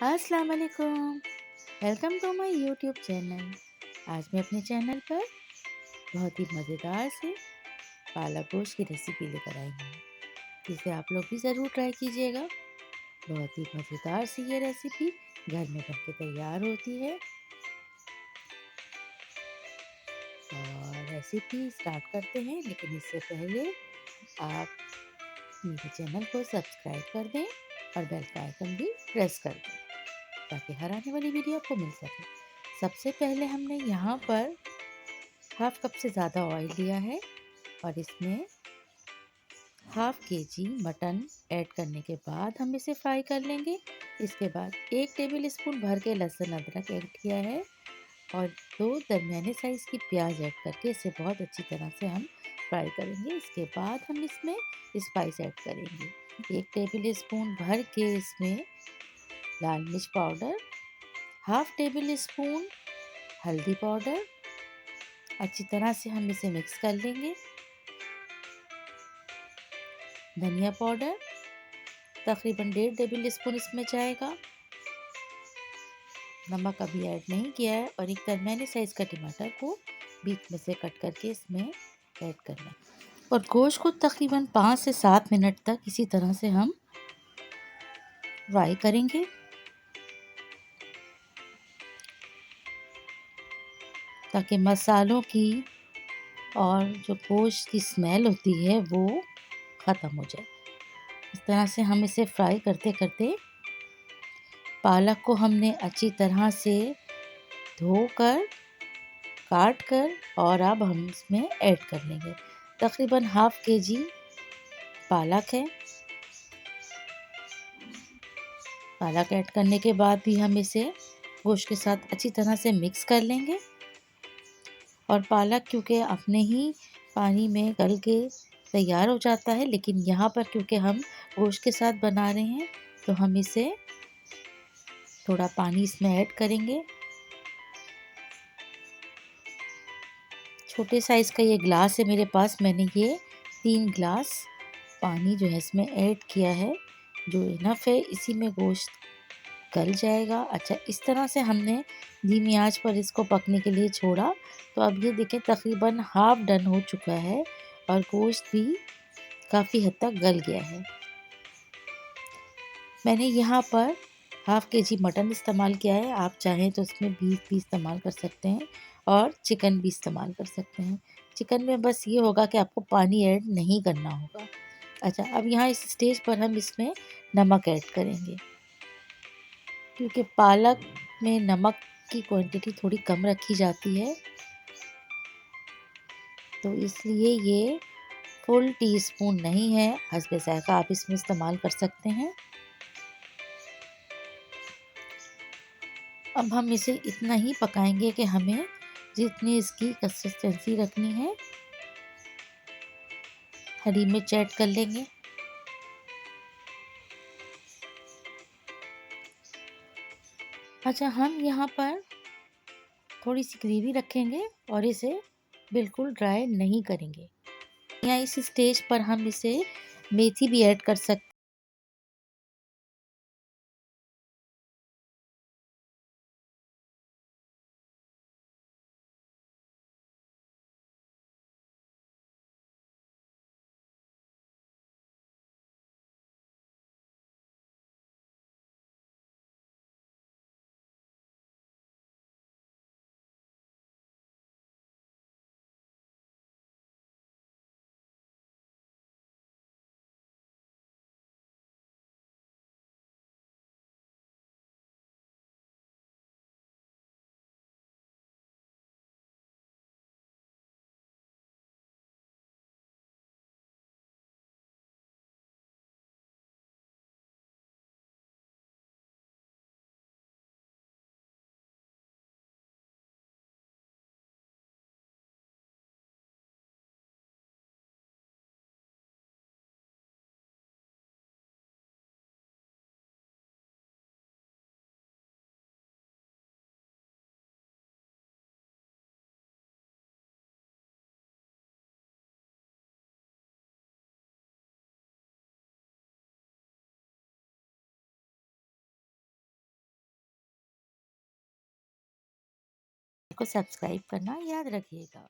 अस्सलाम वालेकुम। Welcome to my YouTube channel. आज मैं अपने चैनल पर बहुत ही मज़ेदार से पालक गोश्त की रेसिपी लेकर आई हूँ, जिसे आप लोग भी ज़रूर ट्राई कीजिएगा। बहुत ही मज़ेदार सी ये रेसिपी घर में बनके तैयार होती है। और रेसिपी स्टार्ट करते हैं, लेकिन इससे पहले आप मेरे चैनल को सब्सक्राइब कर दें और बेल का आइकन भी प्रेस कर दें, ताकि हर आने वाली वीडियो आपको मिल सके। सबसे पहले हमने यहाँ पर हाफ कप से ज़्यादा ऑयल लिया है और इसमें हाफ केजी मटन ऐड करने के बाद हम इसे फ्राई कर लेंगे। इसके बाद 1 टेबल स्पून भर के लहसुन अदरक ऐड किया है और 2 दरमियाने साइज़ की प्याज ऐड करके इसे बहुत अच्छी तरह से हम फ्राई करेंगे। इसके बाद हम इसमें स्पाइस ऐड करेंगे। 1 टेबल स्पून भर के इसमें लाल मिर्च पाउडर, हाफ टेबल स्पून हल्दी पाउडर, अच्छी तरह से हम इसे मिक्स कर लेंगे। धनिया पाउडर तकरीबन 1.5 टेबल स्पून इसमें जाएगा। नमक अभी ऐड नहीं किया है। और एक दरमियाने साइज़ का टमाटर को बीच में से कट करके इसमें ऐड करना है। और गोश्त को तकरीबन 5 से 7 मिनट तक इसी तरह से हम फ्राई करेंगे, ताकि मसालों की और जो गोश्त की स्मेल होती है वो ख़त्म हो जाए। इस तरह से हम इसे फ्राई करते करते पालक को हमने अच्छी तरह से धोकर, काट कर और अब हम इसमें ऐड कर लेंगे। तकरीबन हाफ केजी पालक है। पालक ऐड करने के बाद भी हम इसे गोश्त के साथ अच्छी तरह से मिक्स कर लेंगे। और पालक क्योंकि अपने ही पानी में गल के तैयार हो जाता है, लेकिन यहाँ पर क्योंकि हम गोश्त के साथ बना रहे हैं तो हम इसे थोड़ा पानी इसमें ऐड करेंगे। छोटे साइज़ का ये ग्लास है मेरे पास, मैंने ये 3 ग्लास पानी जो है इसमें ऐड किया है, जो इनफ है। इसी में गोश्त गल जाएगा। अच्छा, इस तरह से हमने धीमी आंच पर इसको पकने के लिए छोड़ा। तो अब ये देखें तकरीबन हाफ डन हो चुका है और गोश्त भी काफ़ी हद तक गल गया है। मैंने यहाँ पर हाफ केजी मटन इस्तेमाल किया है। आप चाहें तो इसमें बीफ भी इस्तेमाल कर सकते हैं और चिकन भी इस्तेमाल कर सकते हैं। चिकन में बस ये होगा कि आपको पानी ऐड नहीं करना होगा। अच्छा, अब यहाँ इस स्टेज पर हम इसमें नमक ऐड करेंगे, क्योंकि पालक में नमक की क्वांटिटी थोड़ी कम रखी जाती है, तो इसलिए ये फुल टीस्पून नहीं है, हस्बे ज़ायक़ा आप इसमें इस्तेमाल कर सकते हैं। अब हम इसे इतना ही पकाएंगे कि हमें जितनी इसकी कंसिस्टेंसी रखनी है। हरी मिर्च ऐड कर लेंगे। अच्छा, हम यहाँ पर थोड़ी सी ग्रेवी रखेंगे और इसे बिल्कुल ड्राई नहीं करेंगे। यहाँ इस स्टेज पर हम इसे मेथी भी ऐड कर सकते को सब्सक्राइब करना याद रखिएगा।